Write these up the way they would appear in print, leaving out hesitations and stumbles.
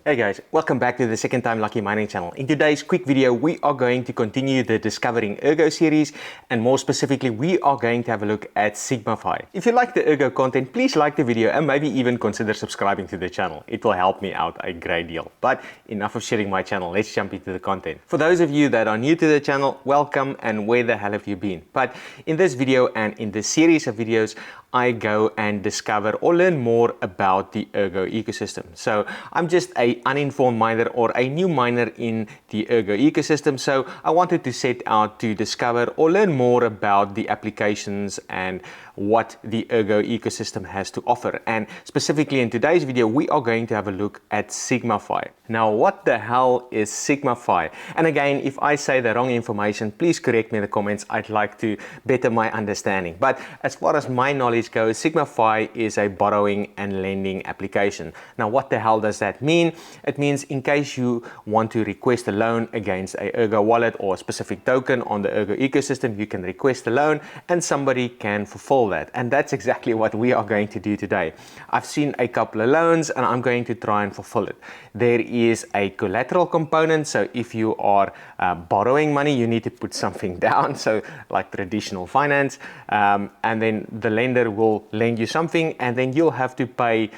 Hey guys, welcome back to the Second Time Lucky Mining channel. In today's quick video, we are going to continue the Discovering Ergo series, and more specifically, we are going to have a look at SigmaFi. If you like the Ergo content, please like the video and maybe even consider subscribing to the channel. It will help me out a great deal. But enough of sharing my channel, let's jump into the content. For those of you that are new to the channel, welcome, and where the hell have you been? But in this video and in this series of videos, I go and discover or learn more about the Ergo ecosystem. So I'm just an uninformed miner or a new miner in the Ergo ecosystem. So I wanted to set out to discover or learn more about the applications and what the Ergo ecosystem has to offer. And specifically in today's video, we are going to have a look at SigmaFi. Now, what the hell is SigmaFi? And again, if I say the wrong information, please correct me in the comments. I'd like to better my understanding. But as far as my knowledge goes, SigmaFi is a borrowing and lending application. Now, what the hell does that mean? It means in case you want to request a loan against a Ergo wallet or a specific token on the Ergo ecosystem, you can request a loan and somebody can fulfill that. And that's exactly what we are going to do today. I've seen a couple of loans and I'm going to try and fulfill it. There is a collateral component. So if you are borrowing money, you need to put something down. So like traditional finance, and then the lender will lend you something and then you'll have to pay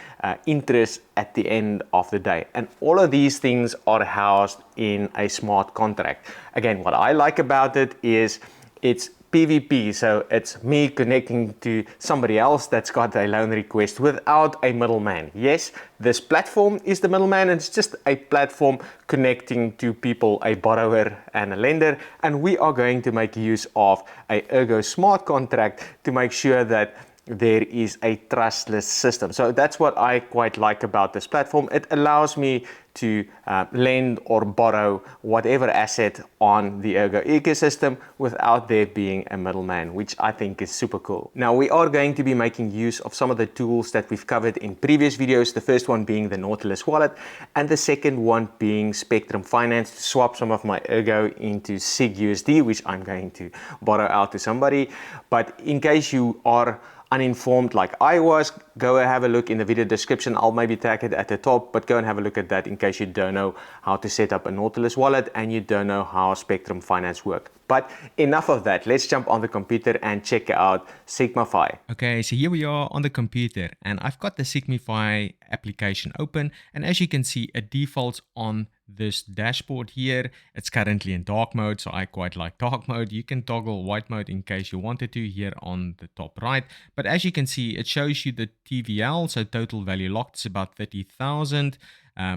interest at the end of the day. And all of these things are housed in a smart contract. Again, what I like about it is it's PvP, so it's me connecting to somebody else that's got a loan request without a middleman. Yes, this platform is the middleman, and it's just a platform connecting to people, a borrower and a lender, and we are going to make use of a Ergo smart contract to make sure that there is a trustless system. So that's what I quite like about this platform. It allows me to lend or borrow whatever asset on the Ergo ecosystem without there being a middleman, which I think is super cool. Now, we are going to be making use of some of the tools that we've covered in previous videos, the first one being the Nautilus wallet, and the second one being Spectrum Finance, to swap some of my Ergo into SigUSD, which I'm going to borrow out to somebody. But in case you are uninformed like I was, go and have a look in the video description. I'll maybe tag it at the top, but go and have a look at that in case you don't know how to set up a Nautilus wallet and you don't know how Spectrum Finance work. But enough of that. Let's jump on the computer and check out SigmaFi. Okay, so here we are on the computer and I've got the SigmaFi application open, and as you can see, it defaults on this dashboard here. It's currently in dark mode, so I quite like dark mode. You can toggle white mode in case you wanted to here on the top right, but as you can see, it shows you the TVL, so total value locked is about 30,000.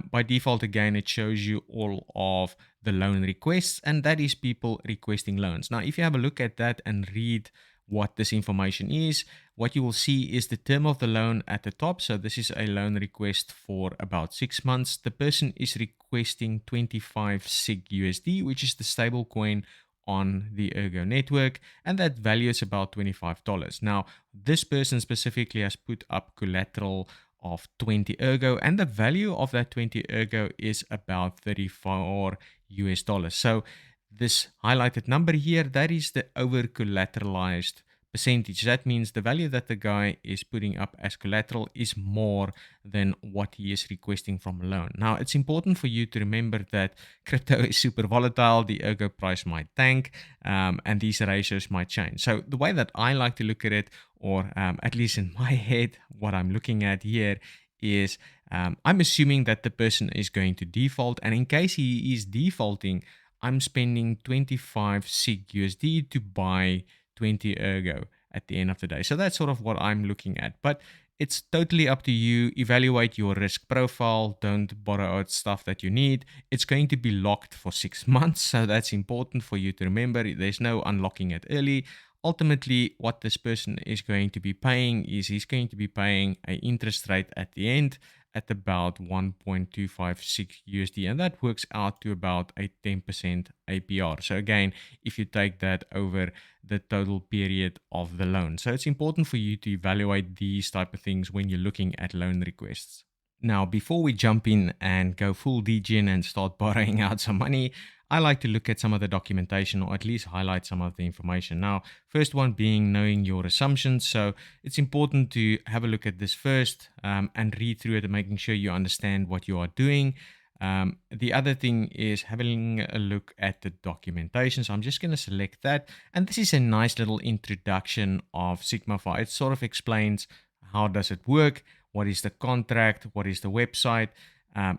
By default, again, it shows you all of the loan requests, and that is people requesting loans. Now, if you have a look at that and read what this information is, what you will see is the term of the loan at the top. So this is a loan request for about 6 months. The person is requesting 25 SigUSD, which is the stable coin on the Ergo network, and that value is about $25. Now, this person specifically has put up collateral of 20 Ergo, and the value of that 20 Ergo is about $34 US. So this highlighted number here, that is the over collateralized percentage. That means the value that the guy is putting up as collateral is more than what he is requesting from a loan. Now, it's important for you to remember that crypto is super volatile. The Ergo price might tank, and these ratios might change. So the way that I like to look at it, or at least in my head, what I'm looking at here is I'm assuming that the person is going to default, and in case he is defaulting, I'm spending 25 SigUSD to buy 20 Ergo at the end of the day. So that's sort of what I'm looking at. But it's totally up to you. Evaluate your risk profile. Don't borrow out stuff that you need. It's going to be locked for 6 months. So that's important for you to remember. There's no unlocking it early. Ultimately, what this person is going to be paying is he's going to be paying an interest rate at the end at about 1.256 USD, and that works out to about a 10% APR. So again, if you take that over the total period of the loan. So it's important for you to evaluate these type of things when you're looking at loan requests. Now, before we jump in and go full degen and start borrowing out some money, I like to look at some of the documentation or at least highlight some of the information. Now, first one being knowing your assumptions. So it's important to have a look at this first and read through it and making sure you understand what you are doing. The other thing is having a look at the documentation. So I'm just going to select that. And this is a nice little introduction of SigmaFi. It sort of explains how does it work, what is the contract, what is the website.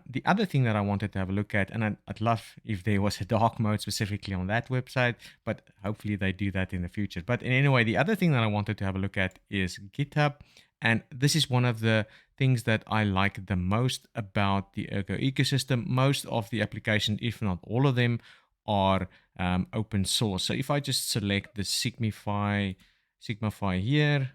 The other thing that I wanted to have a look at, and I'd love if there was a dark mode specifically on that website, but hopefully they do that in the future. But anyway, the other thing that I wanted to have a look at is GitHub. And this is one of the things that I like the most about the Ergo ecosystem. Most of the applications, if not all of them, are open source. So if I just select the SigmaFi here,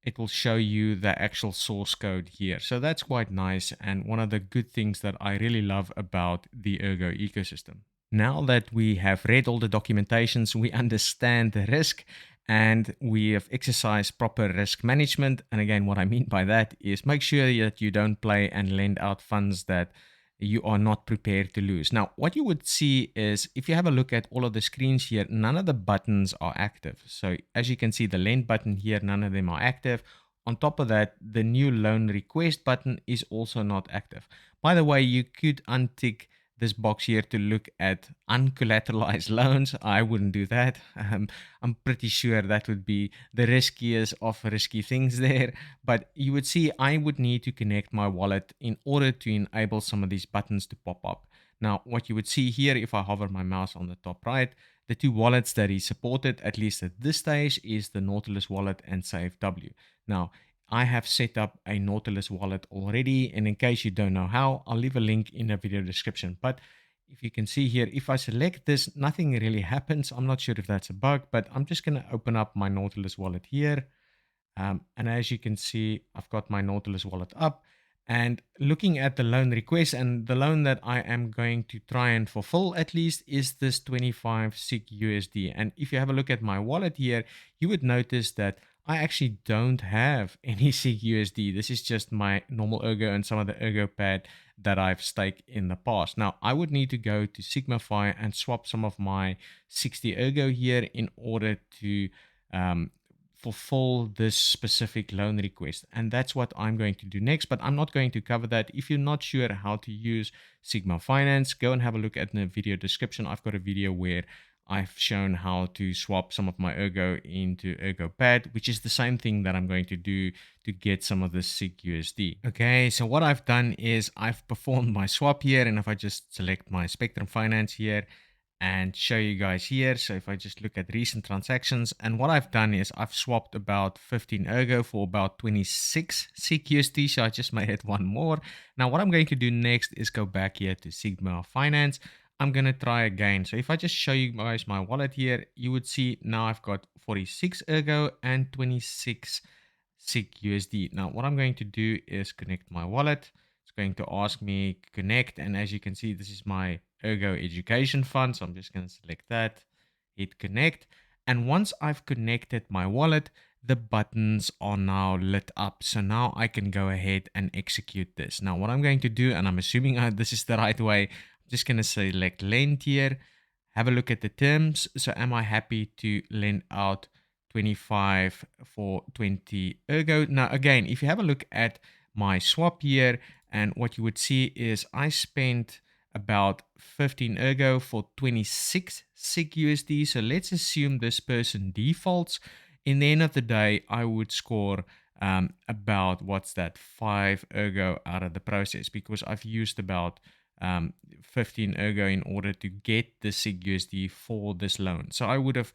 it will show you the actual source code here. So that's quite nice and one of the good things that I really love about the Ergo ecosystem. Now that we have read all the documentations, we understand the risk and we have exercised proper risk management. And again, what I mean by that is make sure that you don't play and lend out funds that you are not prepared to lose. Now, what you would see is if you have a look at all of the screens here, none of the buttons are active. So as you can see, the lend button here, none of them are active. On top of that, the new loan request button is also not active. By the way, you could untick this box here to look at uncollateralized loans. I wouldn't do that. I'm pretty sure that would be the riskiest of risky things there. But you would see I would need to connect my wallet in order to enable some of these buttons to pop up. Now, what you would see here, if I hover my mouse on the top right, the two wallets that is supported, at least at this stage, is the Nautilus wallet and SafeW. Now, I have set up a Nautilus wallet already, and in case you don't know how, I'll leave a link in the video description. But if you can see here, if I select this, nothing really happens. I'm not sure if that's a bug, but I'm just going to open up my Nautilus wallet here. And as you can see, I've got my Nautilus wallet up and looking at the loan request, and the loan that I am going to try and fulfill at least is this 25 SigUSD. And if you have a look at my wallet here, you would notice that I actually don't have any SigUSD. This is just my normal Ergo and some of the Ergo pad that I've staked in the past. Now, I would need to go to SigmaFi and swap some of my 60 Ergo here in order to fulfill this specific loan request. And that's what I'm going to do next, but I'm not going to cover that. If you're not sure how to use Sigma Finance, go and have a look at the video description. I've got a video where I've shown how to swap some of my Ergo into Ergo Pad, which is the same thing that I'm going to do to get some of the SigUSD. Okay, so what I've done is I've performed my swap here, and if I just select my Spectrum Finance here, and show you guys here. So if I just look at recent transactions, and what I've done is I've swapped about 15 Ergo for about 26 SigUSD. So I just made it one more. Now what I'm going to do next is go back here to Sigma Finance. I'm going to try again. So if I just show you guys my wallet here, you would see now I've got 46 Ergo and 26 SigUSD. Now what I'm going to do is connect my wallet. It's going to ask me connect, and as you can see, this is my Ergo Education Fund. So I'm just going to select that, hit connect. And once I've connected my wallet, the buttons are now lit up. So now I can go ahead and execute this. Now what I'm going to do, and I'm assuming this is the right way, I'm just going to select lend here, have a look at the terms. So am I happy to lend out 25 for 20 Ergo? Now again, if you have a look at my swap here, and what you would see is I spent about 15 Ergo for 26 SigUSD. So let's assume this person defaults. In the end of the day, I would score about, what's that, 5 Ergo out of the process, because I've used about 15 Ergo in order to get the SigUSD for this loan. So I would have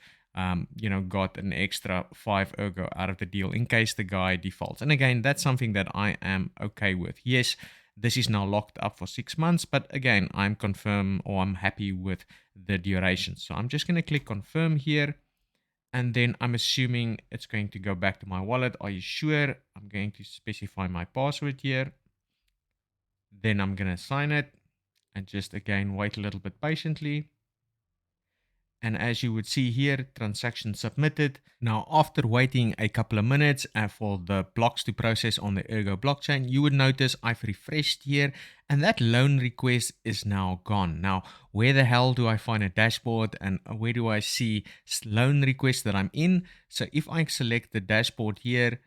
got an extra 5 Ergo out of the deal in case the guy defaults. And again, that's something that I am okay with. Yes, this is now locked up for 6 months, but again, I'm happy with the duration. So I'm just going to click confirm here, and then I'm assuming it's going to go back to my wallet. Are you sure? I'm going to specify my password here. Then I'm going to sign it and just again wait a little bit patiently. And as you would see here, transaction submitted. Now, after waiting a couple of minutes for the blocks to process on the Ergo blockchain, you would notice I've refreshed here and that loan request is now gone. Now, where the hell do I find a dashboard and where do I see loan requests that I'm in? So if I select the dashboard here,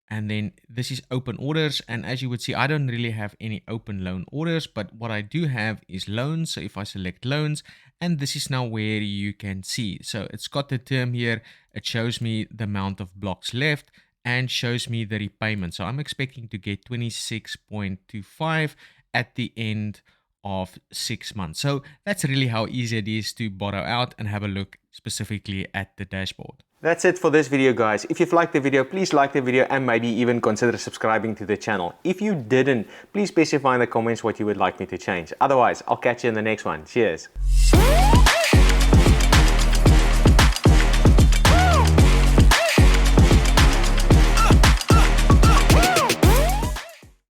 and then this is open orders, and as you would see, I don't really have any open loan orders, but what I do have is loans. So if I select loans, and this is now where you can see, so it's got the term here, it shows me the amount of blocks left and shows me the repayment. So I'm expecting to get 26.25 at the end of 6 months. So that's really how easy it is to borrow out and have a look specifically at the dashboard. That's it for this video, guys. If you've liked the video, please like the video and maybe even consider subscribing to the channel. If you didn't, please specify in the comments what you would like me to change. Otherwise, I'll catch you in the next one. Cheers.